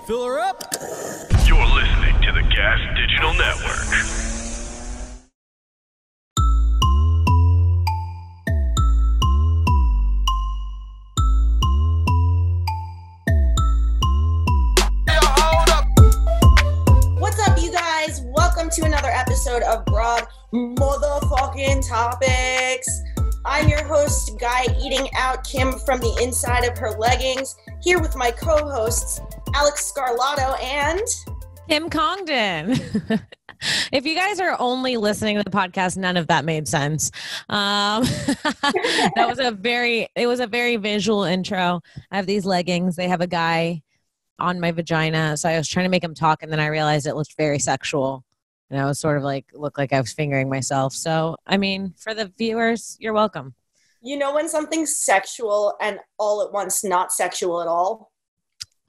Fill her up. You're listening to the Gas Digital Network. What's up, you guys? Welcome to another episode of Broad Motherfucking Topics. I'm your host, Guy Eating Out Kim from the inside of her leggings, here with my co-hosts, Alex Scarlato and Kim Congdon. If you guys are only listening to the podcast, none of that made sense. It was a very visual intro. I have these leggings. They have a guy on my vagina. So I was trying to make him talk, and then I realized it looked very sexual. And I was sort of like, looked like I was fingering myself. So, I mean, for the viewers, you're welcome. You know when something's sexual and all at once not sexual at all?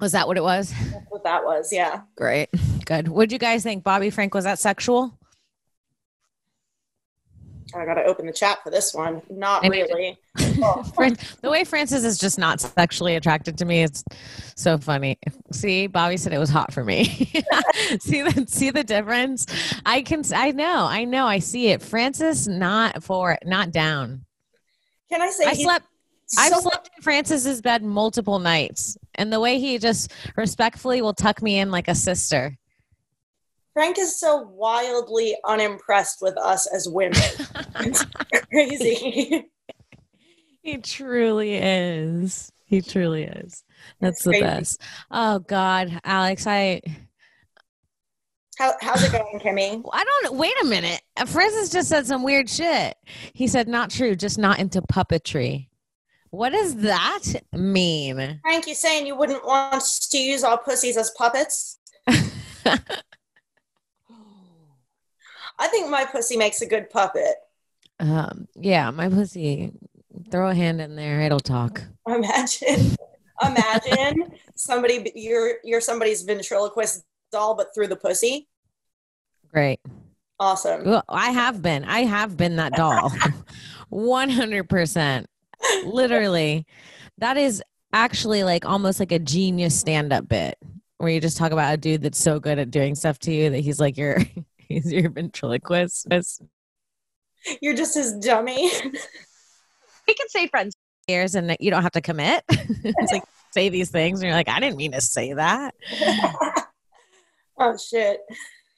Was that what it was? That's what that was, yeah. Great. Good. What'd you guys think? Bobby, Frank, was that sexual? I got to open the chat for this one. Not really. The way Francis is just not sexually attracted to me, it's so funny. See, Bobby said it was hot for me. See the difference? I know. I see it. Francis, not down. Can I say I've slept in Francis's bed multiple nights, and the way he just respectfully will tuck me in like a sister. Frank is so wildly unimpressed with us as women. It's crazy. He truly is. That's the best. Oh God, Alex, How's it going, Kimmy? Wait a minute. Francis just said some weird shit. He said, not true, just not into puppetry. What does that mean? Frank, you saying you wouldn't want to use all pussies as puppets? I think my pussy makes a good puppet. Yeah, my pussy. Throw a hand in there, it'll talk. Imagine somebody you're somebody's ventriloquist doll, but through the pussy. Great. Awesome. Well, I have been that doll. 100%. Literally. That is actually like almost like a genius stand-up bit where you just talk about a dude that's so good at doing stuff to you that he's like he's your ventriloquist. You're just his dummy. We can say friends years and you don't have to commit. It's like say these things and you're like, I didn't mean to say that. Oh shit.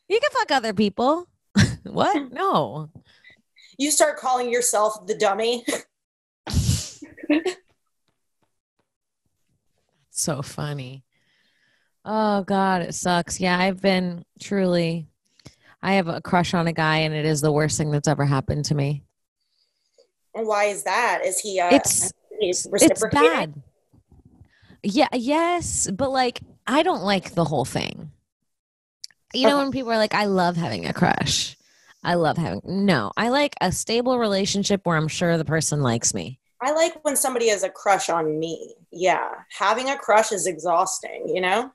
You can fuck other people. What? No. You start calling yourself the dummy. So funny. Oh God, it sucks. Yeah, I have a crush on a guy, and it is the worst thing that's ever happened to me. And why is that? Is he he's it's bad. Yeah, yes, but like I don't like the whole thing. You know, when people are like, I love having a crush. I like a stable relationship where I'm sure the person likes me. I like when somebody has a crush on me. Yeah. Having a crush is exhausting, you know?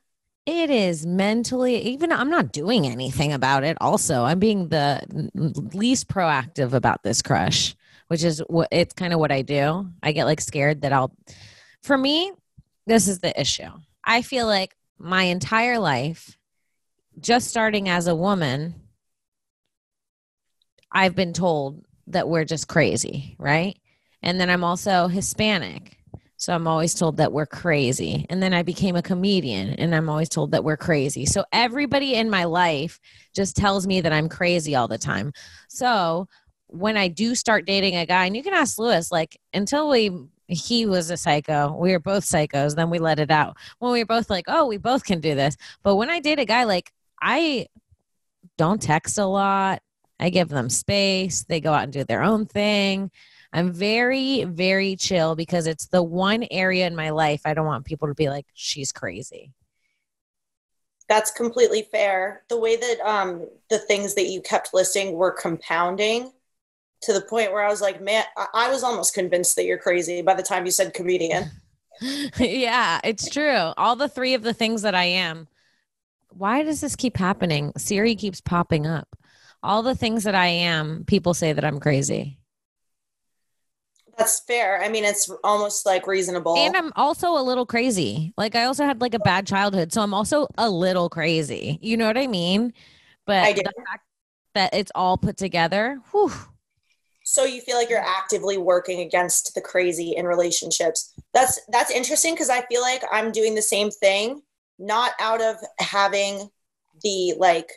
It is mentally, even I'm not doing anything about it. Also, I'm being the least proactive about this crush, which is it's kind of what I do. I get like scared that for me, this is the issue. I feel like my entire life, just starting as a woman, I've been told that we're just crazy, right? And then I'm also Hispanic. So I'm always told that we're crazy. And then I became a comedian and I'm always told that we're crazy. So everybody in my life just tells me that I'm crazy all the time. So when I do start dating a guy, and you can ask Lewis, like until he was a psycho, we were both psychos, then we let it out. When we were both like, oh, we both can do this. But when I date a guy, like I don't text a lot. I give them space. They go out and do their own thing. I'm very, very chill because it's the one area in my life I don't want people to be like, she's crazy. That's completely fair. The way that the things that you kept listing were compounding to the point where I was like, man, I was almost convinced that you're crazy by the time you said comedian. Yeah, it's true. All the three of the things that I am. Why does this keep happening? Siri keeps popping up. All the things that I am, people say that I'm crazy. That's fair. I mean, it's almost like reasonable. And I'm also a little crazy. Like I also had like a bad childhood. So I'm also a little crazy. You know what I mean? But I do. the fact that it's all put together, whew. So you feel like you're actively working against the crazy in relationships. That's interesting because I feel like I'm doing the same thing, not out of having the like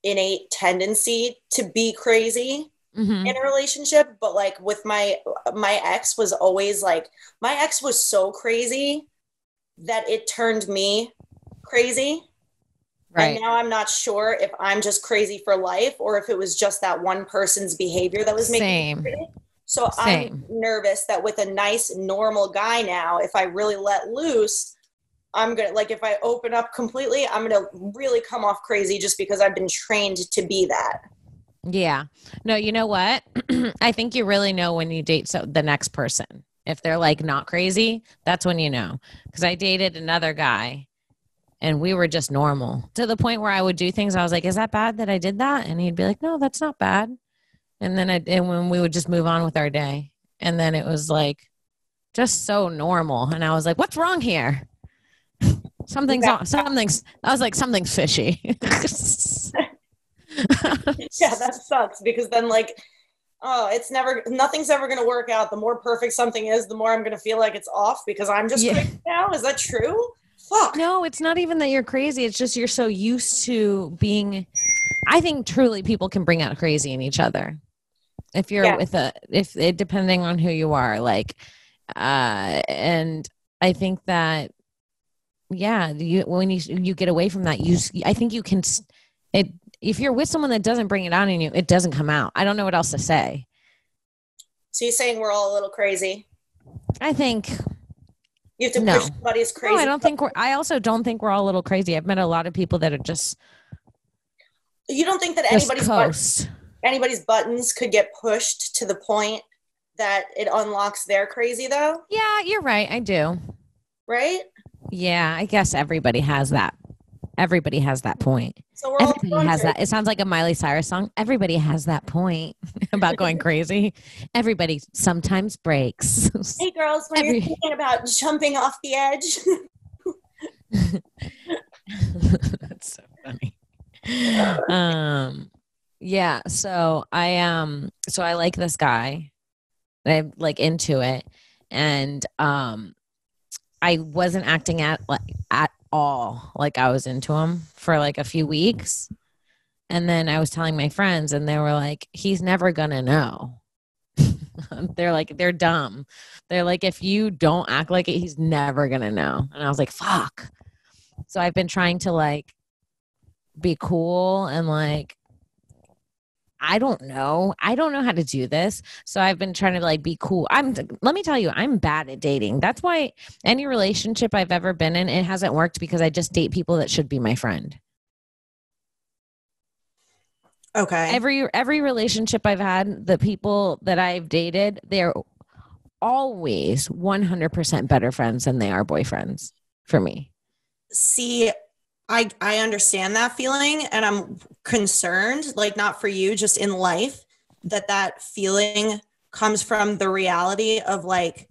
innate tendency to be crazy in a relationship, but like with my ex was always like, my ex was so crazy that it turned me crazy. Right. And now I'm not sure if I'm just crazy for life or if it was just that one person's behavior that was making me crazy. So I'm nervous that with a nice, normal guy now, if I really let loose, I'm going to, like, if I open up completely, I'm going to really come off crazy just because I've been trained to be that. Yeah. No, you know what? I think you really know when you date the next person. If they're like not crazy, that's when you know. Because I dated another guy. And we were just normal to the point where I would do things. I was like, is that bad that I did that? And he'd be like, no, that's not bad. And then when we would just move on with our day. And then it was like, just so normal. And I was like, what's wrong here? Something's I was like, something's fishy. Yeah, that sucks because then like, oh, nothing's ever going to work out. The more perfect something is, the more I'm going to feel like it's off because I'm just crazy now. Is that true? Fuck. No, it's not even that you're crazy. It's just you're so used to being. I think truly people can bring out crazy in each other. If you're depending on who you are, like, and I think that, when you get away from that, I think you can. If you're with someone that doesn't bring it out in you, it doesn't come out. I don't know what else to say. So you're saying we're all a little crazy? I think. You have to push somebody's crazy. No, I also don't think we're all a little crazy. I've met a lot of people that are just. You don't think that anybody's buttons could get pushed to the point that it unlocks their crazy though? Yeah, you're right. I do. Right? Yeah, I guess everybody has that. Everybody has that point. So everybody has that. It sounds like a Miley Cyrus song. Everybody has that point about going crazy. Everybody sometimes breaks. Hey girls, when you're thinking about jumping off the edge. That's so funny. Yeah. So I like this guy. I'm like into it, and I wasn't acting at all like I was into him for like a few weeks. And then I was telling my friends and they were like, he's never gonna know. They're like, they're dumb. They're like, if you don't act like it, he's never gonna know. And I was like, fuck. So I've been trying to like be cool and like, I don't know how to do this. So I've been trying to like be cool. Let me tell you, I'm bad at dating. That's why any relationship I've ever been in, it hasn't worked because I just date people that should be my friend. Okay. Every relationship I've had, the people that I've dated, they're always 100% better friends than they are boyfriends for me. See, I understand that feeling and I'm concerned, like not for you, just in life, that feeling comes from the reality of like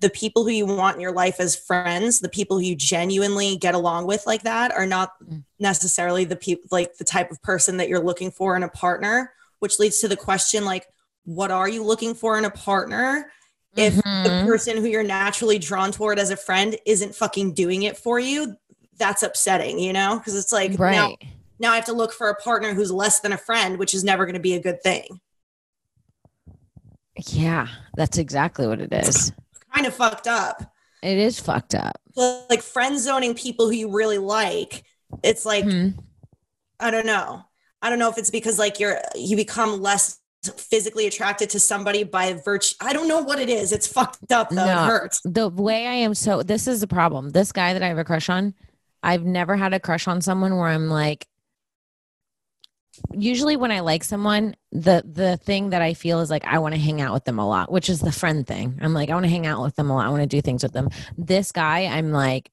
the people who you want in your life as friends, the people who you genuinely get along with like that are not necessarily the people, like the type of person that you're looking for in a partner, which leads to the question, like, what are you looking for in a partner? If the person who you're naturally drawn toward as a friend isn't fucking doing it for you, that's upsetting, you know? Because it's like, now I have to look for a partner who's less than a friend, which is never going to be a good thing. Yeah, that's exactly what it is. Kind of fucked up. It is fucked up. Like friend zoning people who you really like. It's like, I don't know. I don't know if it's because like you become less physically attracted to somebody by virtue. I don't know what it is. It's fucked up though. It hurts. The way I am. So this is the problem. This guy that I have a crush on, I've never had a crush on someone where I'm like, usually when I like someone, the thing that I feel is like, I want to hang out with them a lot, which is the friend thing. I'm like, I want to hang out with them a lot. I want to do things with them. This guy, I'm like,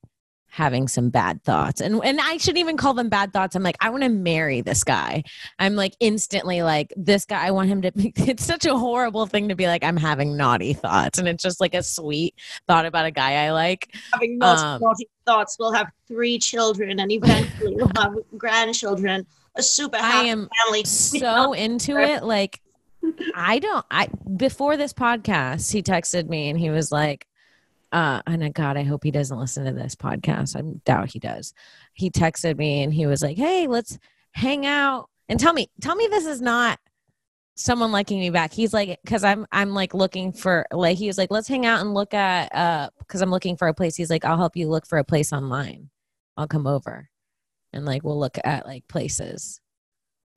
having some bad thoughts. And I shouldn't even call them bad thoughts. I'm like, I want to marry this guy. I'm like instantly like, this guy, I want him to be, it's such a horrible thing to be like, I'm having naughty thoughts. And it's just like a sweet thought about a guy I like. Having naughty thoughts, we'll have 3 children and eventually we'll have grandchildren. A super happy family. So into it. Like, before this podcast, he texted me and he was like, and God, I hope he doesn't listen to this podcast. I doubt he does. He texted me and he was like, hey, let's hang out and tell me this is not someone liking me back. He's like, cause I'm like looking for, like, he was like, let's hang out and look at, cause I'm looking for a place. He's like, I'll help you look for a place online. I'll come over and like, we'll look at like places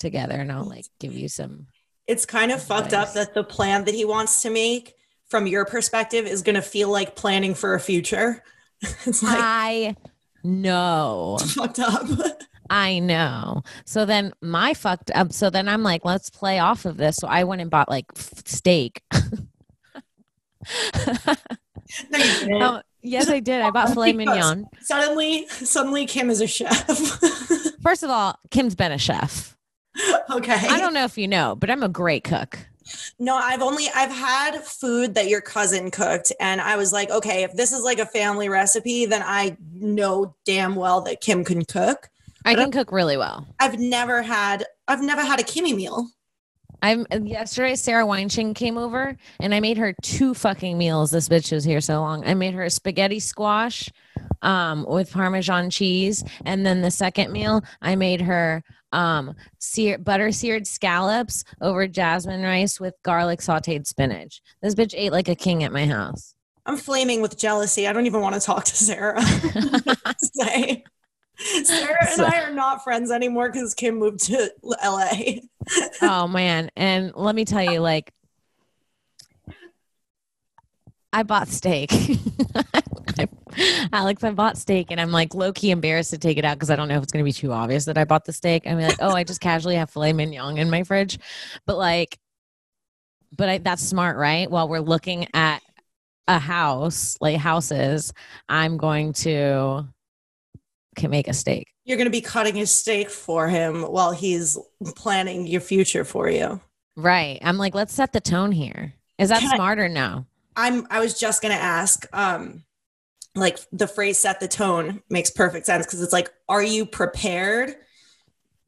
together and I'll like give you some. It's kind of advice. Fucked up that the plan that he wants to make from your perspective is going to feel like planning for a future. It's like, I know. It's fucked up. I know. So then so then I'm like, let's play off of this. So I went and bought like steak. No, you didn't. Yes, I did. I bought filet mignon. Suddenly Kim is a chef. First of all, Kim's been a chef. Okay. I don't know if you know, but I'm a great cook. No, I've had food that your cousin cooked and I was like, okay, if this is like a family recipe, then I know damn well that Kim can cook. I can cook really well. I've never had a Kimmy meal. Yesterday, Sarah Weinstein came over and I made her 2 fucking meals. This bitch was here so long. I made her a spaghetti squash with Parmesan cheese. And then the second meal, I made her butter seared scallops over jasmine rice with garlic sauteed spinach. This bitch ate like a king at my house. I'm flaming with jealousy. I don't even want to talk to Sarah. Sarah and I are not friends anymore because Kim moved to LA. Oh man. And let me tell you, like, I bought steak. Alex, I bought steak and I'm like low-key embarrassed to take it out because I don't know if it's going to be too obvious that I bought the steak. I'm like, oh, I just casually have filet mignon in my fridge. But that's smart, right? While we're looking at a house, like houses, I'm going to make a steak. You're going to be cutting his steak for him while he's planning your future for you. Right. I'm like, let's set the tone here. Is that smart or no? I was just going to ask, like the phrase set the tone makes perfect sense because it's like, are you prepared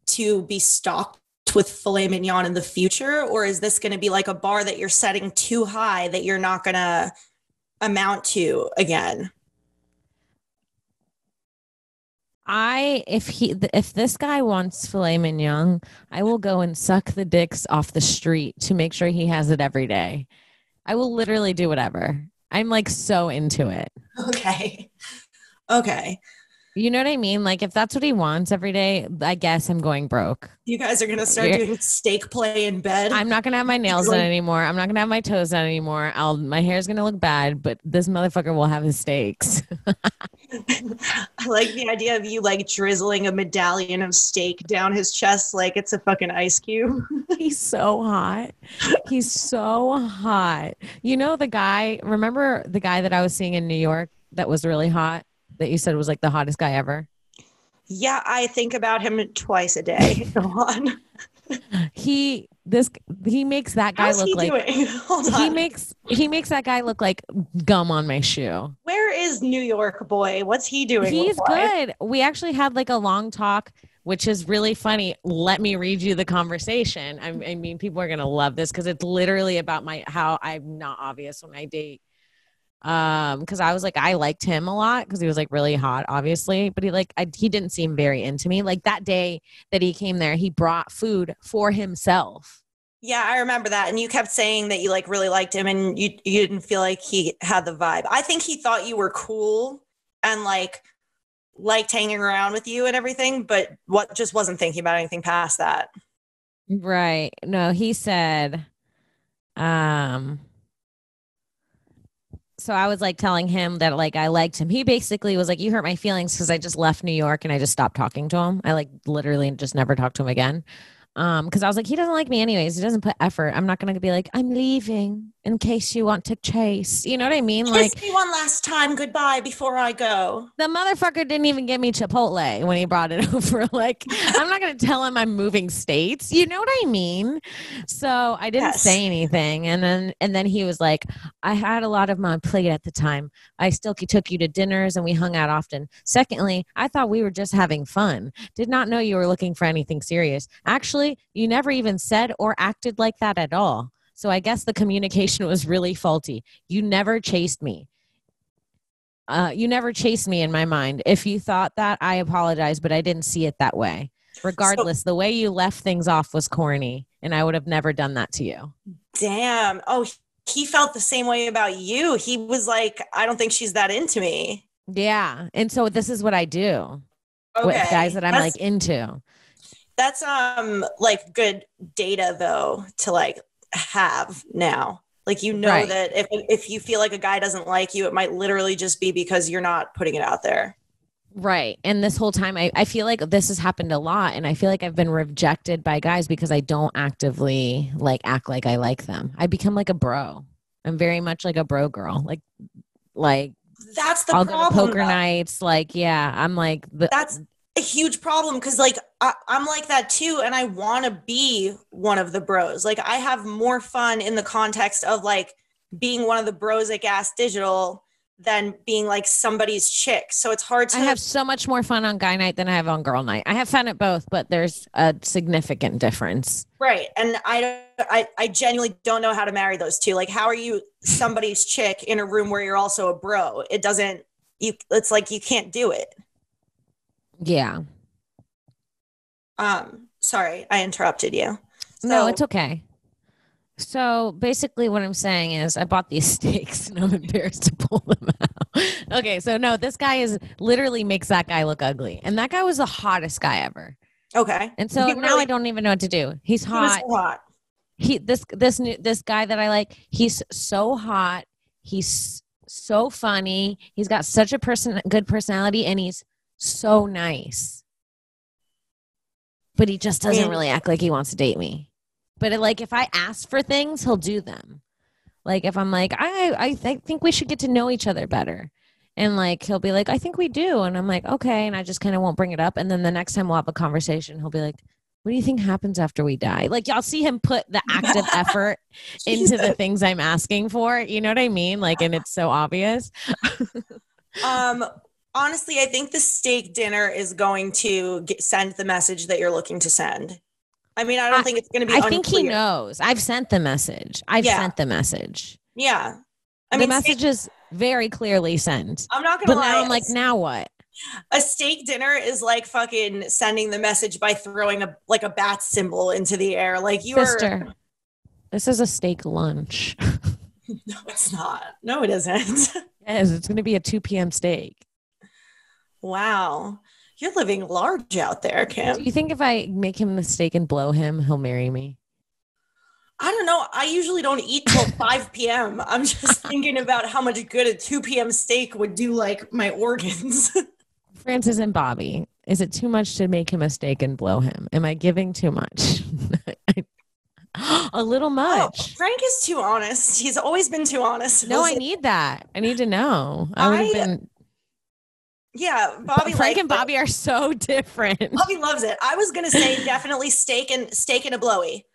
to be stocked with filet mignon in the future? Or is this going to be like a bar that you're setting too high that you're not going to amount to again? If this guy wants filet mignon, I will go and suck the dicks off the street to make sure he has it every day. I will literally do whatever. I'm like so into it. Okay. You know what I mean? Like if that's what he wants every day, I guess I'm going broke. You guys are going to start doing steak play in bed. I'm not going to have my nails done anymore. I'm not going to have my toes done anymore. My hair's going to look bad, but this motherfucker will have his steaks. I like the idea of you like drizzling a medallion of steak down his chest like it's a fucking ice cube. He's so hot. He's so hot. You know remember the guy that I was seeing in New York that was really hot? That you said was like the hottest guy ever? Yeah, I think about him twice a day. Go on. He makes that guy look like Hold on. he makes that guy look like gum on my shoe. Where is New York boy? What's he doing? He's good. We actually had like a long talk, which is really funny. Let me read you the conversation. I mean, people are gonna love this because it's literally about how I'm not obvious when I date. Because I was like, I liked him a lot because he was like really hot, obviously, but he didn't seem very into me. Like that day that he came there, he brought food for himself. Yeah, I remember that. And you kept saying that you like really liked him and you didn't feel like he had the vibe. I think he thought you were cool and like liked hanging around with you and everything, but just wasn't thinking about anything past that. Right. No, he said, so I was like telling him that like I liked him. He basically was like, you hurt my feelings because I just left New York and I just stopped talking to him. I like literally just never talked to him again. Because I was like, he doesn't like me anyways. He doesn't put effort. I'm not gonna be like, I'm leaving in case you want to chase. You know what I mean? Like, kiss me one last time goodbye before I go. the motherfucker didn't even give me Chipotle when he brought it over. Like, I'm not gonna tell him I'm moving states. You know what I mean? So I didn't say anything, and then he was like, I had a lot of my plate at the time. I still took you to dinners and we hung out often. Secondly, I thought we were just having fun. Did not know you were looking for anything serious. Actually, you never even said or acted like that at all. So I guess the communication was really faulty. You never chased me. You never chased me in my mind. If you thought that, I apologize, but I didn't see it that way. Regardless, the way you left things off was corny, and I would have never done that to you. Damn. Oh, he felt the same way about you. He was like, I don't think she's that into me. Yeah. And so this is what I do with guys that I'm like into. That's like good data though to like have now. Like, you know, right, that if you feel like a guy doesn't like you, it might literally just be because you're not putting it out there. Right. And this whole time I feel like this has happened a lot, and I feel like I've been rejected by guys because I don't actively like act like I like them. I become like a bro. I'm very much like a bro girl. Like that's the I'll problem. Go to poker nights. Like, yeah, I'm like that's a huge problem because like I'm like that too, and I want to be one of the bros. Like, I have more fun in the context of like being one of the bros at Gas Digital than being like somebody's chick. So it's hard to. I have so much more fun on guy night than I have on girl night. I have fun at both, but there's a significant difference. Right, and I genuinely don't know how to marry those two. Like, how are you somebody's chick in a room where you're also a bro? It doesn't. It's like you can't do it. Yeah. Sorry, I interrupted you. No, it's okay. So basically what I'm saying is I bought these steaks and I'm embarrassed to pull them out. Okay, so no, this guy literally makes that guy look ugly. And that guy was the hottest guy ever. Okay. And so now I don't even know what to do. He's hot. This guy that I like, he's so hot. He's so funny. He's got such a good personality, and he's so nice. But he just doesn't really act like he wants to date me. But like, if I ask for things, he'll do them. Like, if I'm like, I think we should get to know each other better. And like, he'll be like, I think we do. And I'm like, okay. And I just kind of won't bring it up. And then the next time we'll have a conversation, he'll be like, what do you think happens after we die? Like, y'all see him put the active effort into the things I'm asking for. You know what I mean? Like, and it's so obvious. Honestly, I think the steak dinner is going to send the message that you're looking to send. I mean, I don't think it's going to be unclear. I think he knows. I've sent the message. Yeah. I mean, the message is very clearly sent. I'm not going to lie. Now I'm like, now what? A steak dinner is like fucking sending the message by throwing a bat symbol into the air. Like, Sister, this is a steak lunch. No, it's not. No, it isn't. Yes, it's going to be a 2 p.m. steak. Wow. You're living large out there, Kim. Do you think if I make him a steak and blow him, he'll marry me? I don't know. I usually don't eat till 5 p.m. I'm just thinking about how much good a 2 p.m. steak would do like my organs. Francis and Bobby, is it too much to make him a steak and blow him? Am I giving too much? A little much. Oh, Frank is too honest. He's always been too honest. No, I need that. I need to know. I would have been... Yeah, Bobby. Frank and Bobby are so different. Bobby loves it. I was gonna say definitely steak and a blowy.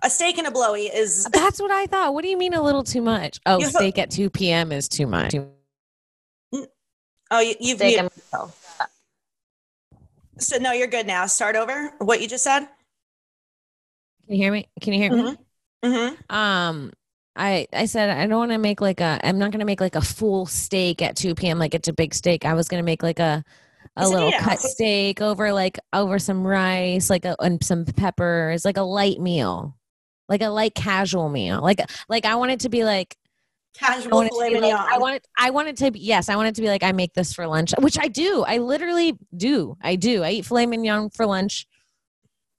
A steak and a blowy is. That's what I thought. What do you mean a little too much? Oh, steak at 2 p.m. is too much. Oh, you've. So no, you're good now. Start over. What you just said. Can you hear me? Mm-hmm. Mm-hmm. I said I don't want to make I'm not going to make like a full steak at 2 p.m. like it's a big steak. I was going to make like a little cut steak over some rice, and some peppers, like a light meal, like a light casual meal. Like I want it to be like casual filet mignon. I want it to be, yes, I want it to be like I make this for lunch, which I do. I literally do. I eat filet mignon for lunch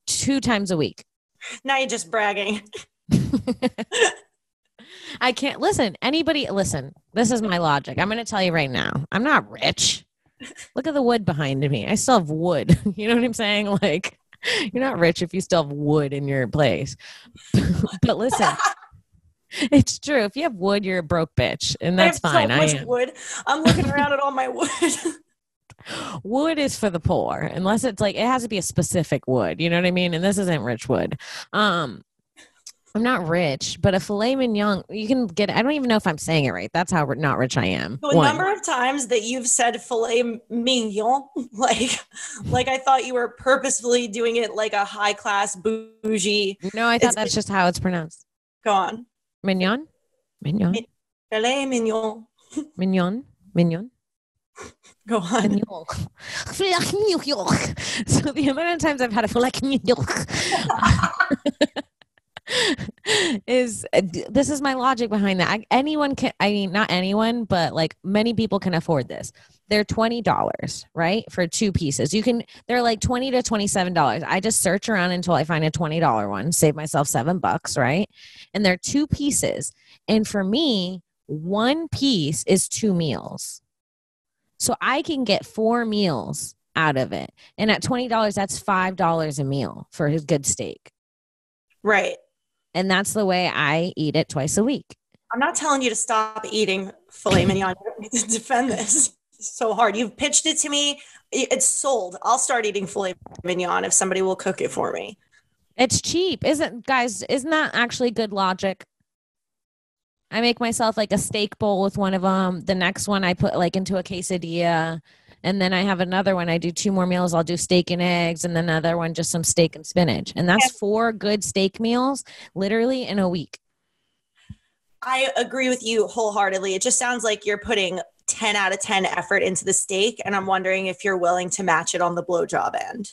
2 times a week. Now you're just bragging. I can't listen. This is my logic. I'm going to tell you right now. I'm not rich. Look at the wood behind me. I still have wood. You know what I'm saying? Like, You're not rich if you still have wood in your place. But listen, it's true. If you have wood, you're a broke bitch, and that's fine. I have so much wood. I'm looking around at all my wood. Wood is for the poor, unless it's like it has to be a specific wood. You know what I mean? And this isn't rich wood. I'm not rich, but a filet mignon, you can get. I don't even know if I'm saying it right. That's how not rich I am. So a number of times that you've said filet mignon, like I thought you were purposefully doing it like a high class bougie. No, I thought that's just how it's pronounced. Go on. Mignon, mignon, filet mignon, mignon, mignon. Go on. Mignon. So the amount of times I've had a filet mignon. This is my logic behind that. Anyone can, I mean, not anyone, but like many people can afford this. They're $20, right? For 2 pieces. They're like $20 to $27. I just search around until I find a $20 one, save myself $7, right? And they're 2 pieces. And for me, 1 piece is 2 meals. So I can get 4 meals out of it. And at $20, that's $5 a meal for a good steak. Right. And that's the way I eat it twice a week. I'm not telling you to stop eating filet mignon. You don't need to defend this so hard. You've pitched it to me. It's sold. I'll start eating filet mignon if somebody will cook it for me. It's cheap. Isn't that actually good logic? I make myself like a steak bowl with one of them. The next one I put like into a quesadilla. And then I have another one. I do 2 more meals. I'll do steak and eggs. And then another one, just some steak and spinach. And that's 4 good steak meals literally in a week. I agree with you wholeheartedly. It just sounds like you're putting 10 out of 10 effort into the steak. And I'm wondering if you're willing to match it on the blowjob end.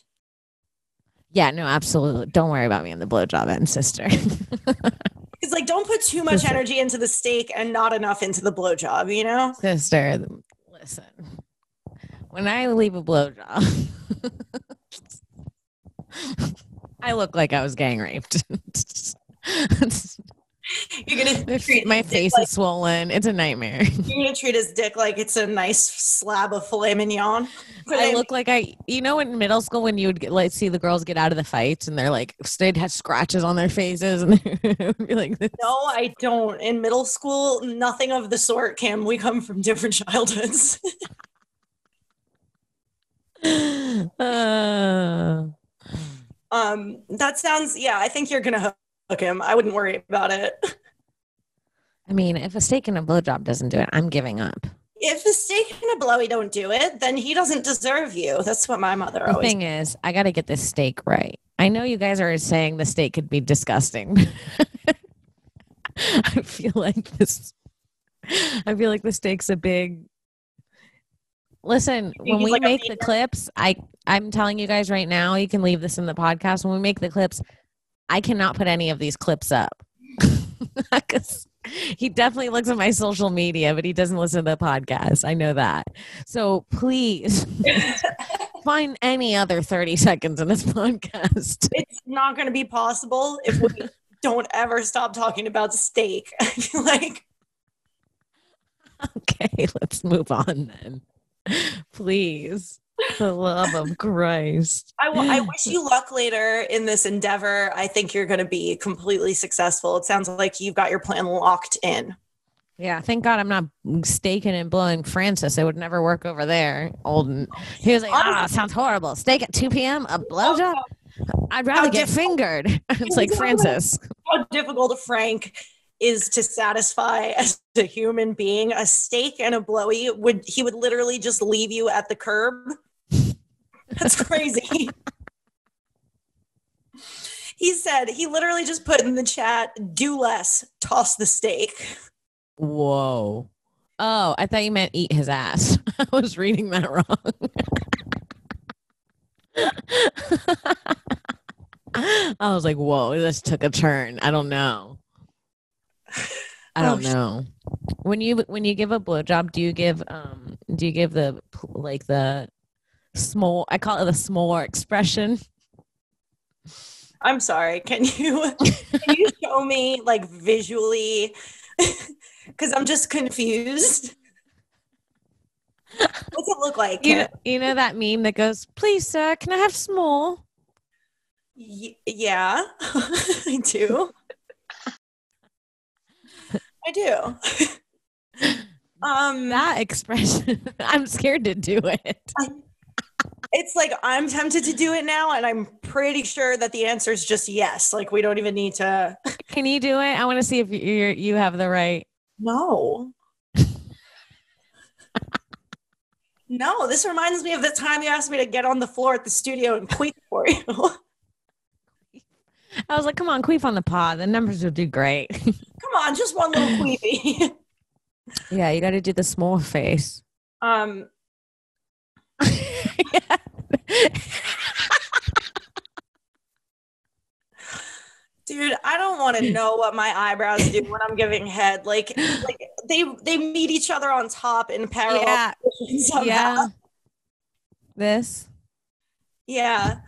Yeah, no, absolutely. Don't worry about me on the blowjob end, sister. It's like, don't put too much energy into the steak and not enough into the blowjob, you know? Sister, listen. When I leave a blowjob, I look like I was gang raped. You're gonna treat my face is swollen. It's a nightmare. You're gonna treat his dick like it's a nice slab of filet mignon. I look like in middle school when you would see the girls get out of the fights and they're like, they'd have scratches on their faces and they'd be like this. No, I don't. In middle school, nothing of the sort, Kim. We come from different childhoods. That sounds, I think you're gonna hook him. I wouldn't worry about it. I mean, if a steak and a blowjob doesn't do it, I'm giving up. If a steak and a blowy don't do it, then he doesn't deserve you. That's what my mother always. The thing is, I got to get this steak right. I know you guys are saying the steak could be disgusting. I feel like the steak's a big. Listen, when we make the clips, I'm telling you guys right now, you can leave this in the podcast. When we make the clips, I cannot put any of these clips up. Because he definitely looks at my social media, but he doesn't listen to the podcast. I know that. So please find any other 30 seconds in this podcast. It's not going to be possible if we don't ever stop talking about steak. I feel like. Okay, let's move on then. Please. For the love of Christ. I wish you luck later in this endeavor. I think you're going to be completely successful. It sounds like you've got your plan locked in. Yeah, thank God I'm not staking and blowing Francis. It would never work over there. He was like, sounds horrible. Steak at 2 p.m., a blowjob? I'd rather get fingered. It's like, Francis. How difficult Frank is to satisfy as a human being. A steak and a blowy, he would literally just leave you at the curb. That's crazy. He literally just put in the chat, do less, toss the steak. Whoa. Oh, I thought you meant eat his ass. I was reading that wrong. I was like, whoa, this took a turn. I don't know. I don't know. When you give a blowjob, do you give the small? I call it the s'more expression. I'm sorry. Can you show me like visually? Because I'm just confused. What's it look like? You know that meme that goes, "Please, sir, can I have small?" Yeah, I do. I do. That expression, I'm scared to do it. It's like I'm tempted to do it now, and I'm pretty sure that the answer is just yes. Like we don't even need to. Can you do it? I want to see if you have the right. No. No, this reminds me of the time you asked me to get on the floor at the studio and queef for you. I was like, come on, queef on the pod. The numbers will do great. Come on, just one little queefy. Yeah, you got to do the small face. Dude, I don't want to know what my eyebrows do when I'm giving head. Like they meet each other on top in parallel. Yeah. Yeah. This. Yeah.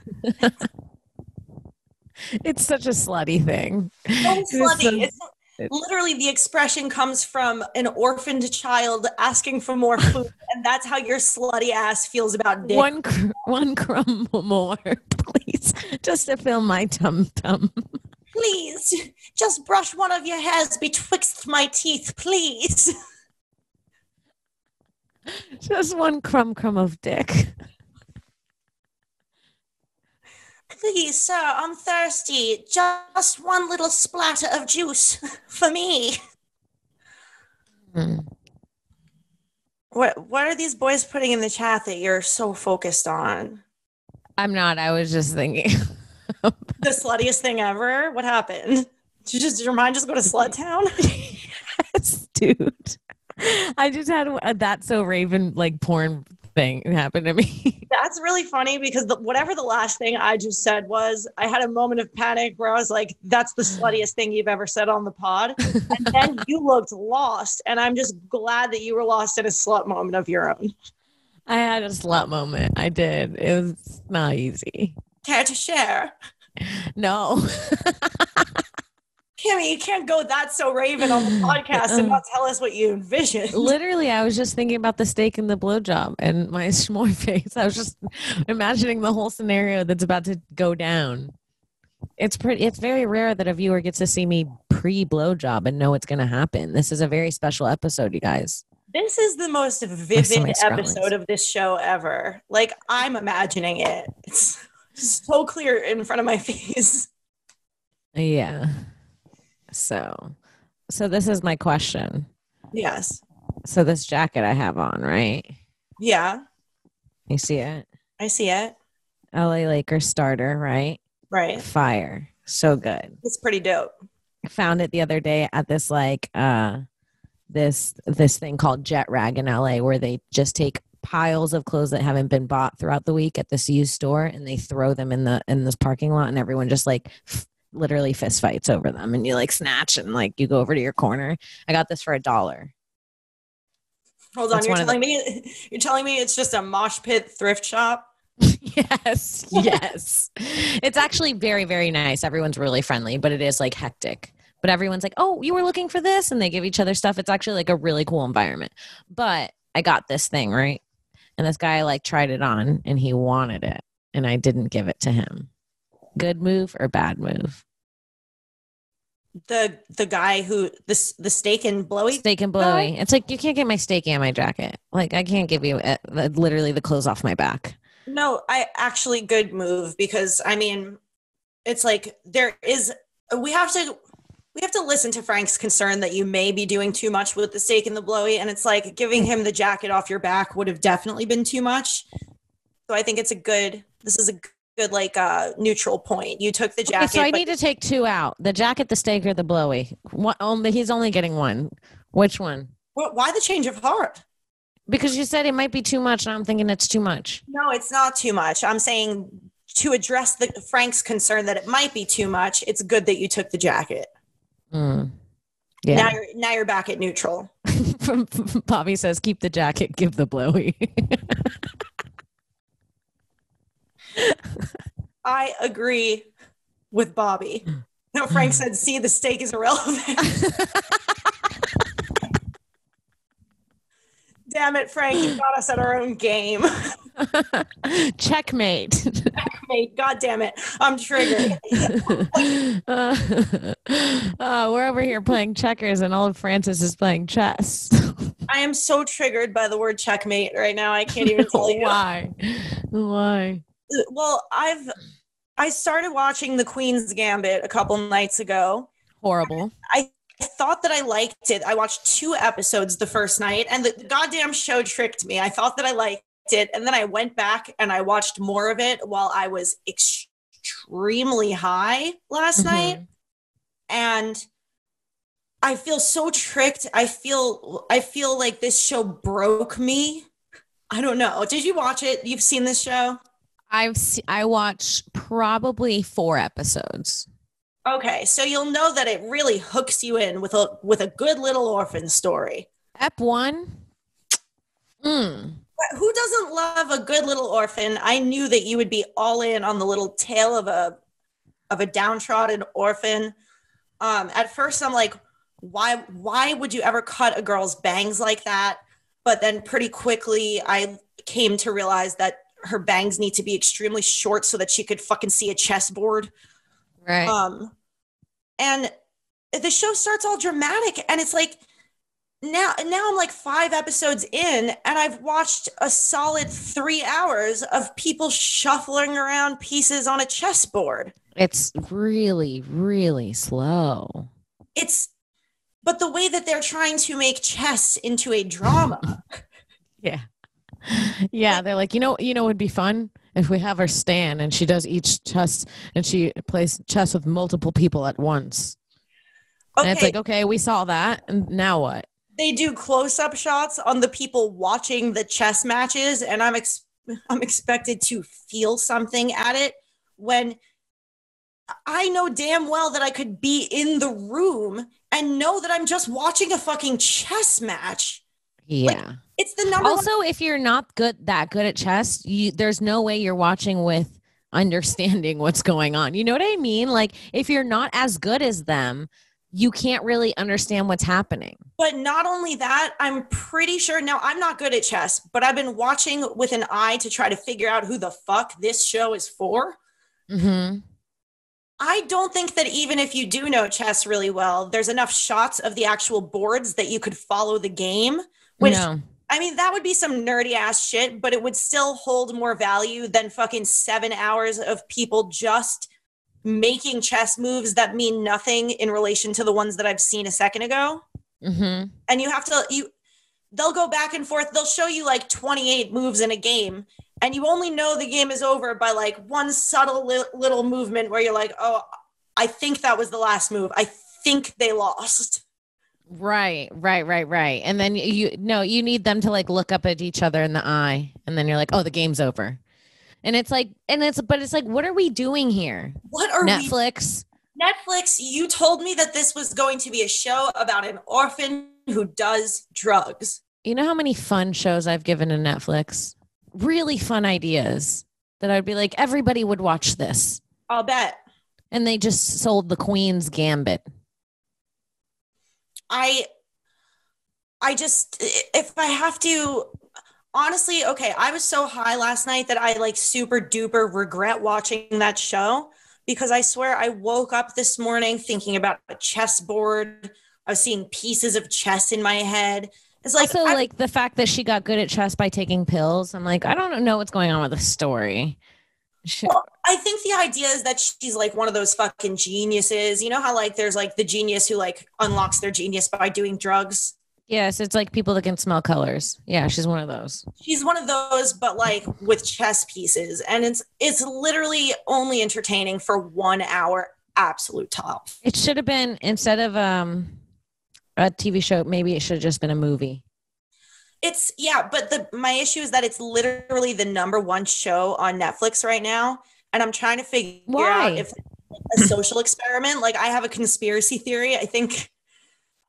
It's such a slutty thing. So slutty. It's literally the expression comes from an orphaned child asking for more food, and that's how your slutty ass feels about dick. One crumb more, please, just to fill my tum-tum. Please, just brush one of your hairs betwixt my teeth, please. Just one crumb of dick. Please, sir, I'm thirsty. Just one little splatter of juice for me. What are these boys putting in the chat that you're so focused on? I'm not. I was just thinking. The sluttiest thing ever? What happened? Did your mind just go to Slut Town? Yes, dude. I just had That's So Raven like porn thing happen to me. That's really funny because whatever the last thing I just said was, I had a moment of panic where I was like, that's the sluttiest thing you've ever said on the pod. And then you looked lost, and I'm just glad that you were lost in a slut moment of your own. I had a slut moment. I did. It was not easy. Care to share? No. Kimmy, you can't go That's So Raven on the podcast and not tell us what you envisioned. Literally, I was just thinking about the steak and the blowjob and my s'more face. I was just imagining the whole scenario that's about to go down. It's very rare that a viewer gets to see me pre-blowjob and know what's going to happen. This is a very special episode, you guys. This is the most vivid episode of this show ever. Like, I'm imagining it. It's so clear in front of my face. Yeah. So this is my question. Yes. So this jacket I have on, right? Yeah. You see it? I see it. LA Lakers starter, right? Right. Fire. So good. It's pretty dope. I found it the other day at this like this thing called Jet Rag in LA, where they just take piles of clothes that haven't been bought throughout the week at this used store and they throw them in this parking lot, and everyone just like literally fist fights over them, and you like snatch and like you go over to your corner. I got this for $1. Hold on, you're telling me it's just a mosh pit thrift shop? Yes. It's actually very, very nice. Everyone's really friendly, but it is like hectic. But everyone's like, oh, you were looking for this? And they give each other stuff. It's actually like a really cool environment. But I got this thing, right? And this guy like tried it on and he wanted it. And I didn't give it to him. Good move or bad move? The guy who the steak and blowy? Steak and blowy. It's like, you can't get my steak and my jacket. Like, I can't give you literally the clothes off my back. No, actually good move, because I mean, it's like we have to listen to Frank's concern that you may be doing too much with the steak and the blowy, and it's like giving him the jacket off your back would have definitely been too much. So I think this is a good like neutral point. You took the jacket. Okay, so I need to take two out: the jacket, the steak, or the blowy. He's only getting one. Which one? Why the change of heart? Because you said it might be too much, and I'm thinking it's too much. No, it's not too much. I'm saying to address Frank's concern that it might be too much, it's good that you took the jacket. Yeah. Now you're back at neutral. Bobby says, keep the jacket, give the blowy. I agree with Bobby. No, Frank said, see, the steak is irrelevant. Damn it, Frank, you got us at our own game. Checkmate. Checkmate. God damn it. I'm triggered. We're over here playing checkers and old Francis is playing chess. I am so triggered by the word checkmate right now. I can't even tell you. Why? Well, I started watching The Queen's Gambit a couple nights ago. Horrible. I thought that I liked it. I watched 2 episodes the first night, and the goddamn show tricked me. I thought that I liked it, and then I went back and I watched more of it while I was extremely high last night, and I feel so tricked. I feel like this show broke me. I don't know. Did you watch it? You've seen this show? I watched probably 4 episodes. Okay, so you'll know that it really hooks you in with a good little orphan story. Ep 1. Who doesn't love a good little orphan? I knew that you would be all in on the little tale of a downtrodden orphan. At first, I'm like, why would you ever cut a girl's bangs like that? But then pretty quickly, I came to realize that her bangs need to be extremely short so that she could fucking see a chessboard. Right. And the show starts all dramatic, and it's like now I'm like 5 episodes in, and I've watched a solid 3 hours of people shuffling around pieces on a chessboard. It's really, really slow. But the way that they're trying to make chess into a drama. Yeah, they're like, you know, it would be fun if we have her stand and she does each chess and she plays chess with multiple people at once. Okay. And it's like, okay, we saw that, and now what? They do close-up shots on the people watching the chess matches, and I'm expected to feel something at it when I know damn well that I could be in the room and know that I'm just watching a fucking chess match. Yeah. Like, it's the number also, if you're not that good at chess, there's no way you're watching with understanding what's going on. You know what I mean? Like, if you're not as good as them, you can't really understand what's happening. But not only that, I'm pretty sure, now I'm not good at chess, but I've been watching with an eye to try to figure out who the fuck this show is for. Mm-hmm. I don't think that even if you do know chess really well, there's enough shots of the actual boards that you could follow the game. Which, no. I mean, that would be some nerdy ass shit, but it would still hold more value than fucking 7 hours of people just making chess moves that mean nothing in relation to the ones that I've seen a second ago. Mm-hmm. And you have to, they'll go back and forth. They'll show you like 28 moves in a game, and you only know the game is over by like one subtle little movement where you're like, oh, I think that was the last move. I think they lost. Right. And then you need them to like look up at each other in the eye, and then you're like, oh, the game's over. And it's like, what are we doing here? What are Netflix? Netflix, you told me that this was going to be a show about an orphan who does drugs. You know how many fun shows I've given to Netflix? Really fun ideas that I'd be like, everybody would watch this. I'll bet. And they just sold The Queen's Gambit. I just, if I have to, honestly, okay, I was so high last night that I like super duper regret watching that show, because I swear I woke up this morning thinking about a chessboard. I was seeing pieces of chess in my head. It's like, also, like the fact that she got good at chess by taking pills. I'm like, I don't know what's going on with the story. Well, I think the idea is that she's like one of those fucking geniuses. You know how like there's like the genius who like unlocks their genius by doing drugs? Yes, it's like people that can smell colors. Yeah, she's one of those. She's one of those, but like with chess pieces. And it's literally only entertaining for 1 hour, absolute top. It should have been, instead of a TV show, maybe it should have just been a movie. But my issue is that it's literally the #1 show on Netflix right now. And I'm trying to figure out if it's a social experiment. Like, I have a conspiracy theory. I think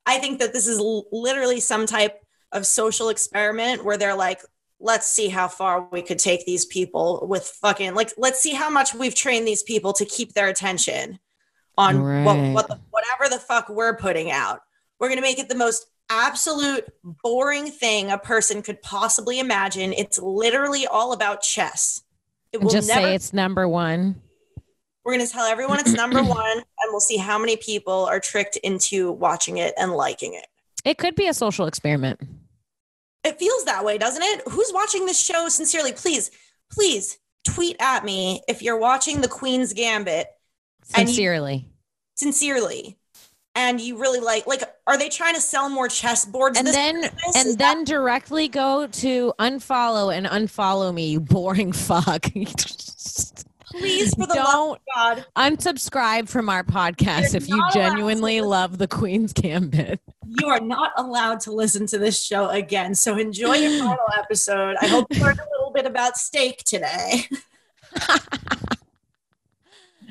that this is literally some type of social experiment where they're like, let's see how far we could take these people with fucking, like, let's see how much we've trained these people to keep their attention on whatever the fuck we're putting out. We're going to make it the most absolute boring thing a person could possibly imagine. It's literally all about chess. It will Just never say it's number one. We're going to tell everyone it's number one, and we'll see how many people are tricked into watching it and liking it. It could be a social experiment. It feels that way, doesn't it? Who's watching this show sincerely? Please tweet at me if you're watching the Queen's Gambit. Sincerely. And you really like, are they trying to sell more chess boards? And then directly go to unfollow and unfollow me, you boring fuck. Please, for the love of God, unsubscribe from our podcast if you genuinely love the Queen's Gambit. You are not allowed to listen to this show again. So enjoy your final episode. I hope you learned a little bit about steak today.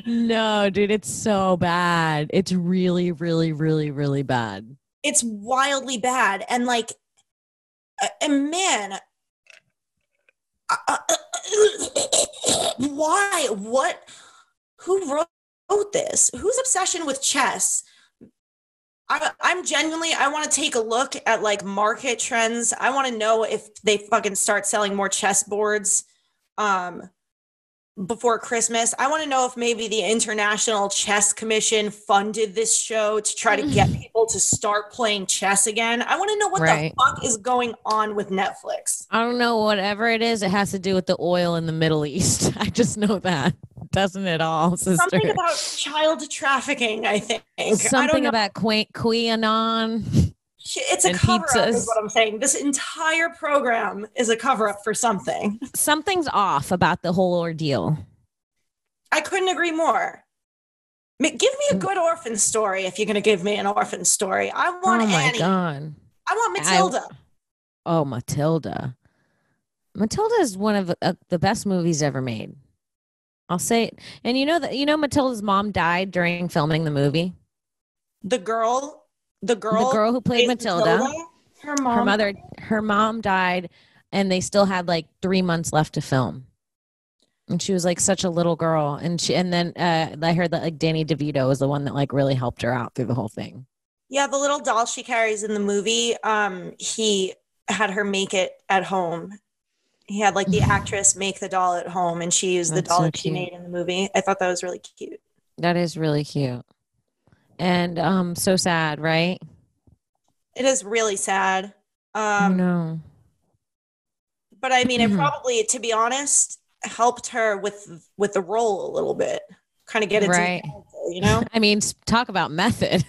No, dude, it's so bad. It's really, really, really, really bad. It's wildly bad. And man, why? What? Who wrote this? Whose obsession with chess? I'm genuinely, I want to take a look at market trends. I want to know if they fucking start selling more chess boards before Christmas. I want to know if maybe the International Chess Commission funded this show to try to get people to start playing chess again. I want to know what the fuck is going on with Netflix. I don't know. Whatever it is, it has to do with the oil in the Middle East. I just know that. Doesn't it all, sister? Something about child trafficking, I think. Something about QAnon. It's a cover-up is what I'm saying. This entire program is a cover-up for something. Something's off about the whole ordeal. I couldn't agree more. Give me a good orphan story if you're going to give me an orphan story. I want Annie. God. I want Matilda. Matilda. Matilda is one of the best movies ever made. I'll say it. And you know Matilda's mom died during filming the movie? The girl who played Matilda. Her mom died, and they still had 3 months left to film. And she was such a little girl. And then I heard that Danny DeVito was the one that really helped her out through the whole thing. Yeah, the little doll she carries in the movie, he had her make it at home. He had the actress make the doll at home, and she used the doll that she made in the movie. I thought that was really cute. That is really cute. And so sad, right? It is really sad. No. But I mean, it probably, to be honest, helped her with the role a little bit. Kind of get into the character, I mean, talk about method.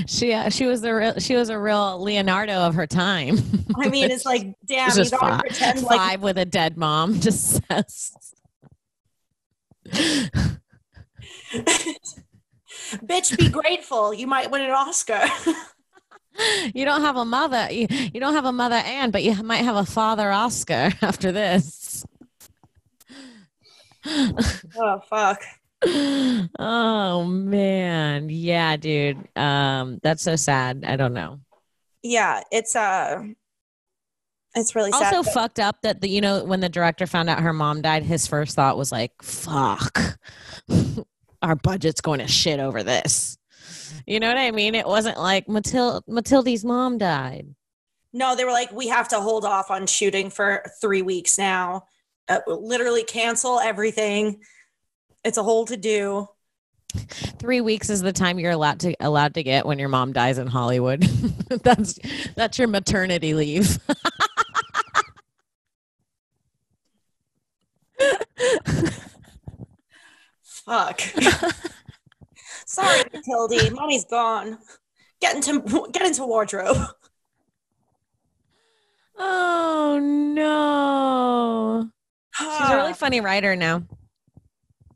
She was a real Leonardo of her time. I mean, it's damn, you gotta pretend five with a dead mom. Just says. Bitch, be grateful. You might win an Oscar. You don't have a mother. You don't have a mother Anne, but you might have a father Oscar after this. Oh, fuck. Oh, man. Yeah, dude. That's so sad. I don't know. Yeah, it's really sad. Also fucked up that when the director found out her mom died, his first thought was fuck. Our budget's going to shit over this. You know what I mean? It wasn't Matilda's mom died. No, they were we have to hold off on shooting for 3 weeks now. Literally cancel everything. It's a whole to-do. 3 weeks is the time you're allowed to get when your mom dies in Hollywood. That's your maternity leave. Fuck. Sorry, Matilda. Money's gone. Get into wardrobe. Oh no. She's a really funny writer now.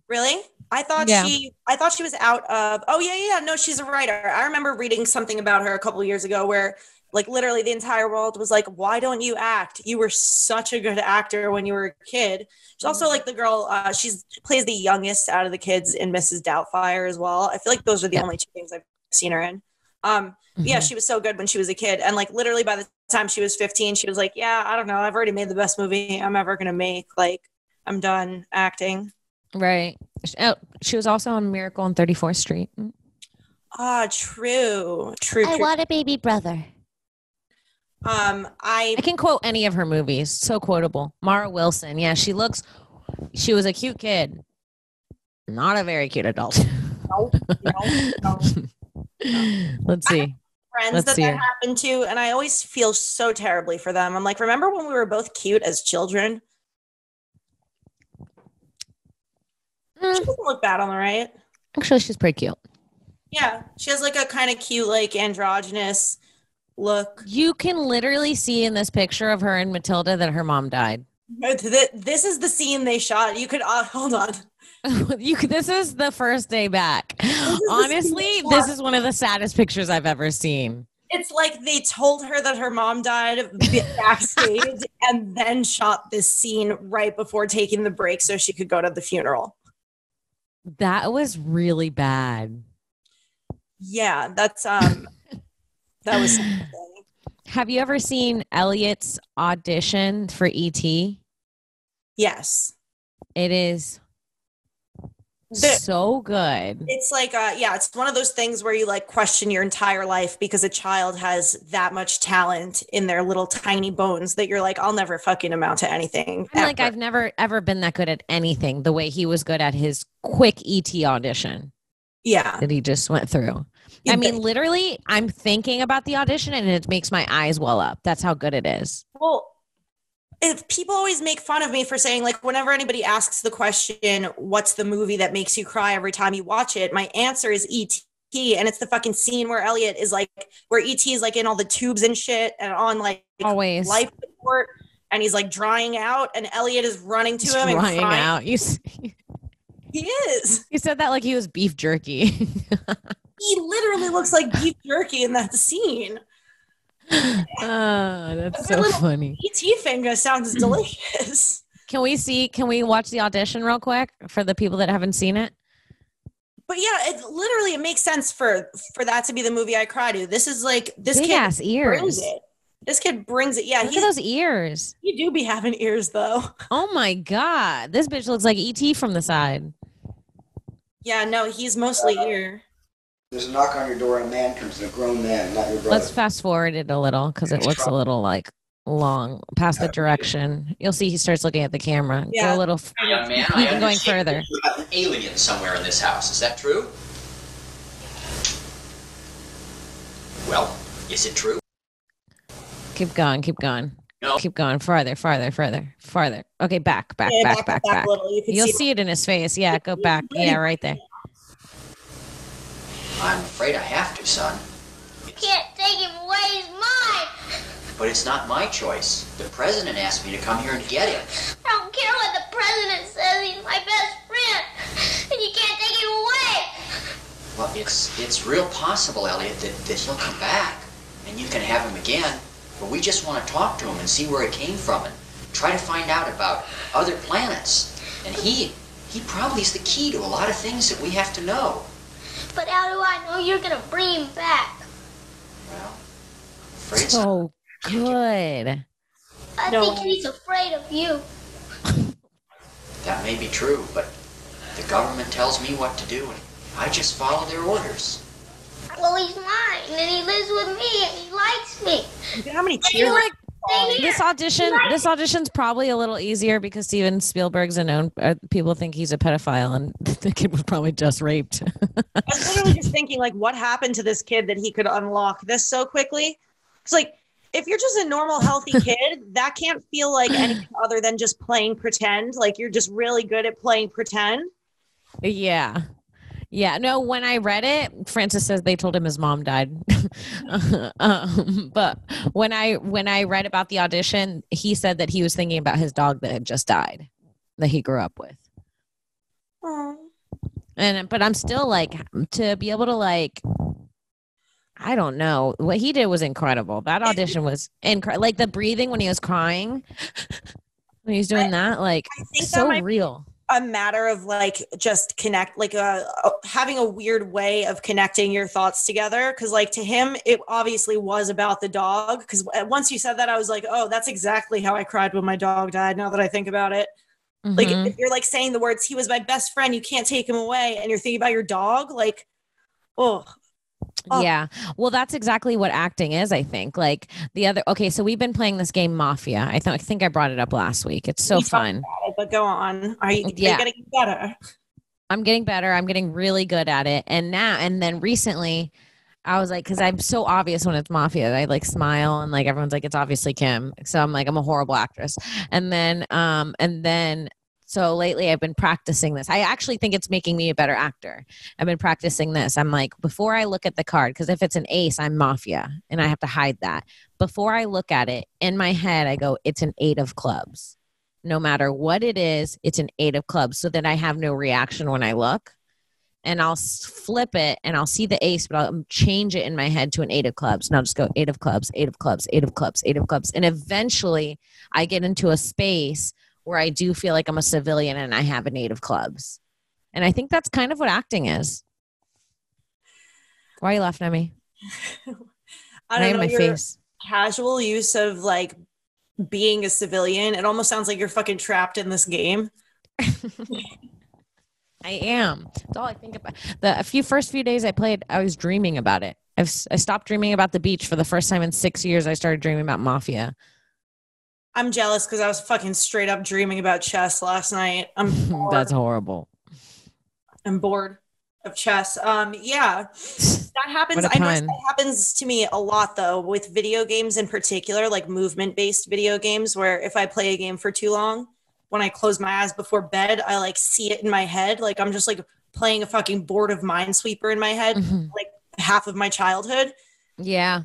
Really? I thought she was out of. Oh yeah. No, she's a writer. I remember reading something about her a couple of years ago where literally the entire world was why don't you act? You were such a good actor when you were a kid. She's also the girl, she plays the youngest out of the kids in Mrs. Doubtfire as well. I feel those are the only two things I've seen her in. Yeah, she was so good when she was a kid. And literally by the time she was 15, she was yeah, I don't know. I've already made the best movie I'm ever going to make. I'm done acting. Right. She was also on Miracle on 34th Street. True. I want a baby brother. I can quote any of her movies. So quotable. Mara Wilson. Yeah, she was a cute kid. Not a very cute adult. No. Let's see. Friends that happened to, and I always feel so terribly for them. I'm like, remember when we were both cute as children? She doesn't look bad on the right. Actually, she's pretty cute. Yeah, she has like a kind of cute, like androgynous look. You can literally see in this picture of her and Matilda that her mom died. This is the scene they shot. You could hold on. This is the first day back. Honestly, this is one of the saddest pictures I've ever seen. It's like they told her that her mom died backstage and then shot this scene right before taking the break so she could go to the funeral. That was really bad. Yeah, that's that was something. Have you ever seen Elliot's audition for E.T.? Yes. It is so good. It's like it's one of those things where you like question your entire life because a child has that much talent in their little tiny bones that you're like, I'll never fucking amount to anything. I'm like, I've never ever been that good at anything the way he was good at his quick ET audition. Yeah. That he just went through. I mean, literally, I'm thinking about the audition and it makes my eyes well up. That's how good it is. Well, if people always make fun of me for saying, like, whenever anybody asks the question, what's the movie that makes you cry every time you watch it? My answer is E.T. And it's the fucking scene where Elliot is like, where E.T. is like in all the tubes and shit and on like always life support and he's like drying out and Elliot is running to him and crying. Out. He is. You said that like he was beef jerky. He literally looks like beef jerky in that scene. Oh, that's so funny. ET finger sounds delicious. Can we watch the audition real quick for the people that haven't seen it? But yeah, it makes sense for that to be the movie I cry to. This is like this big kid ass ears. Brings it. This kid brings it. Yeah, look at those ears. You do be having ears though. Oh my god, this bitch looks like ET from the side. Yeah, no, he's mostly ear. There's a knock on your door and a man comes in, a grown man, not your brother. Let's fast forward it a little because it looks a little like long past the direction. You'll see he starts looking at the camera. Yeah. Go a little young man, even going further. You have an alien somewhere in this house. Is that true? Well, is it true? Keep going. No. Keep going. Farther. Okay, back. Yeah, back a little. You'll see it in his face. Yeah, go back. Yeah, right there. I'm afraid I have to, son. Can't take him away, he's mine! But it's not my choice. The president asked me to come here and get him. I don't care what the president says, he's my best friend! And you can't take him away! Well, it's real possible, Elliot, that he'll come back. And you can have him again. But we just want to talk to him and see where it came from and try to find out about other planets. And he probably is the key to a lot of things that we have to know. But how do I know you're gonna bring him back? Well, I'm afraid so good. I think he's afraid of you. That may be true, but the government tells me what to do, and I just follow their orders. Well, he's mine, and he lives with me, and he likes me. Look at how many tears. This audition's probably a little easier because Steven Spielberg's a known. People think he's a pedophile, and the kid was probably just raped. I was literally just thinking, like, what happened to this kid that he could unlock this so quickly? It's like, if you're just a normal, healthy kid, that can't feel like anything other than just playing pretend. Like, you're just really good at playing pretend. Yeah. Yeah, no, when I read it, Francis says they told him his mom died. But when I read about the audition, he said that he was thinking about his dog that had just died, that he grew up with. Aww. But I'm still like, to be able to like, I don't know. What he did was incredible. That audition was incredible. Like the breathing when he was crying, when he was doing that, like so real. A matter of like just connect, like having a weird way of connecting your thoughts together. Cause like to him, it obviously was about the dog. Cause once you said that, I was like, oh, that's exactly how I cried when my dog died. Now that I think about it, like if you're like saying the words, he was my best friend, you can't take him away. And you're thinking about your dog, like, oh, Oh. Yeah. Well, that's exactly what acting is, I think. Like okay, so we've been playing this game Mafia. I think I brought it up last week. It's so fun. But go on. Are you Yeah. getting better? I'm getting better. I'm getting really good at it. And then recently I was like, because I'm so obvious when it's Mafia. I like smile and like everyone's like, it's obviously Kim. So I'm like, I'm a horrible actress. And then so lately I've been practicing this. I actually think it's making me a better actor. I've been practicing this. I'm like, before I look at the card, because if it's an ace, I'm Mafia and I have to hide that. Before I look at it, in my head, I go, it's an 8 of clubs. No matter what it is, it's an 8 of clubs. So that I have no reaction when I look. And I'll flip it and I'll see the ace, but I'll change it in my head to an 8 of clubs. And I'll just go 8 of clubs, 8 of clubs, 8 of clubs, 8 of clubs. And eventually I get into a space where I do feel like I'm a civilian and I have an 8 of clubs. And I think that's kind of what acting is. Why are you laughing at me? I don't know. My face. Casual use of like being a civilian. It almost sounds like you're fucking trapped in this game. I am. That's all I think about. The first few days I played, I was dreaming about it. I stopped dreaming about the beach for the first time in 6 years. I started dreaming about Mafia. I'm jealous because I was fucking straight up dreaming about chess last night. That's horrible. I'm bored of chess. Yeah, that happens. I know that happens to me a lot though, with video games in particular, like movement-based video games, where if I play a game for too long, when I close my eyes before bed, I like see it in my head. Like I'm just like playing a fucking board of Minesweeper in my head, like half of my childhood. Yeah.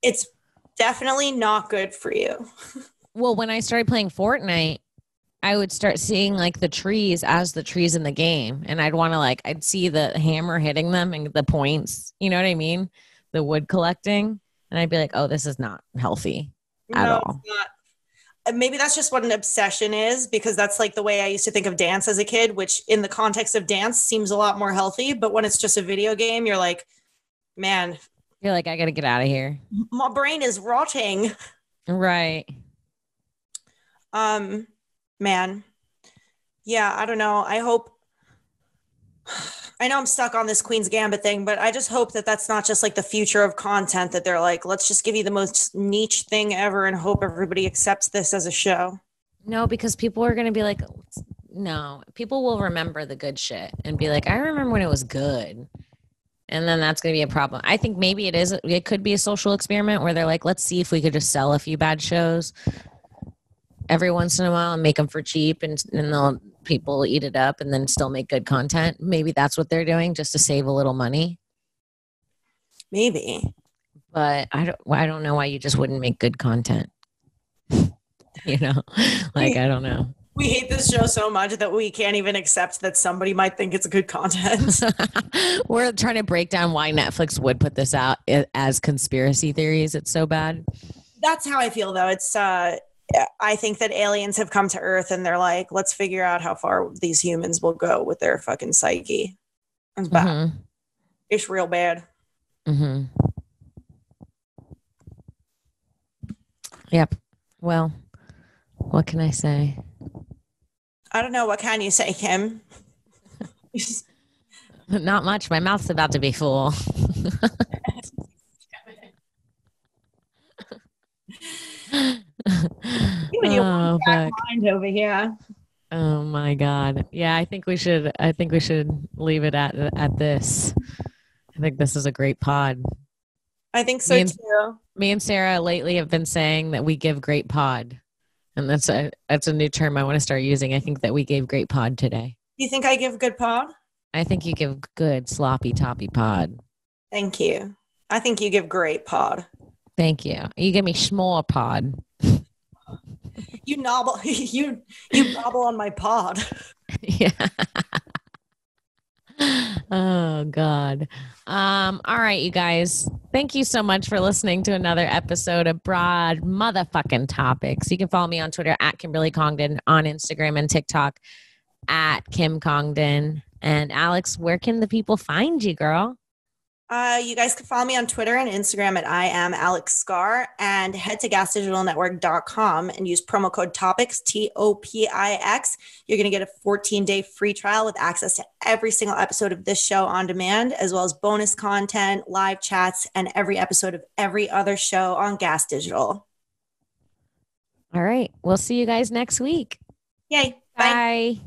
It's definitely not good for you. Well, when I started playing Fortnite, I would start seeing like the trees as the trees in the game. And I'd want to I'd see the hammer hitting them and the points, you know what I mean? The wood collecting. And I'd be like, oh, this is not healthy at all. It's not. Maybe that's just what an obsession is, because that's like the way I used to think of dance as a kid, which in the context of dance seems a lot more healthy. But when it's just a video game, you're like, man. You're like, I got to get out of here. My brain is rotting. Right. Man. Yeah, I don't know. I know I'm stuck on this Queen's Gambit thing, but I just hope that that's not just like the future of content, that they're like, let's just give you the most niche thing ever and hope everybody accepts this as a show. No, because people are going to be like, no, people will remember the good shit and be like, I remember when it was good. And then that's going to be a problem. I think maybe it could be a social experiment where they're like, let's see if we could just sell a few bad shows every once in a while and make them for cheap, and people eat it up and then still make good content. Maybe that's what they're doing, just to save a little money. Maybe. But I don't know why you just wouldn't make good content. You know, I don't know. We hate this show so much that we can't even accept that somebody might think it's good content. We're trying to break down why Netflix would put this out as conspiracy theories. It's so bad. That's how I feel, though. It's I think that aliens have come to Earth and they're like, let's figure out how far these humans will go with their fucking psyche. It's bad. Mm-hmm. It's real bad. Mm-hmm. Yep. Well, what can I say? I don't know. What can you say, Kim? Not much. My mouth's about to be full. You and your mind over here. Oh my God. Yeah, I think we should leave it at this. I think this is a great pod. I think so too. Me and Sarah lately have been saying that we give great pod. And that's a new term I want to start using. I think that we gave great pod today. You think I give good pod? I think you give good sloppy toppy pod. Thank you. I think you give great pod. Thank you. You give me small pod. You nobble you nobble on my pod. Yeah. Oh God. All right, you guys. Thank you so much for listening to another episode of Broad Motherfucking Topics. You can follow me on Twitter at Kimberly Congdon, on Instagram and TikTok at Kim Congdon. And Alex, where can the people find you, girl? You guys can follow me on Twitter and Instagram at I am Alex Scar, and head to gasdigitalnetwork.com and use promo code Topix, Topix. You're going to get a 14-day free trial with access to every single episode of this show on demand, as well as bonus content, live chats, and every episode of every other show on Gas Digital. All right. We'll see you guys next week. Yay. Bye. Bye.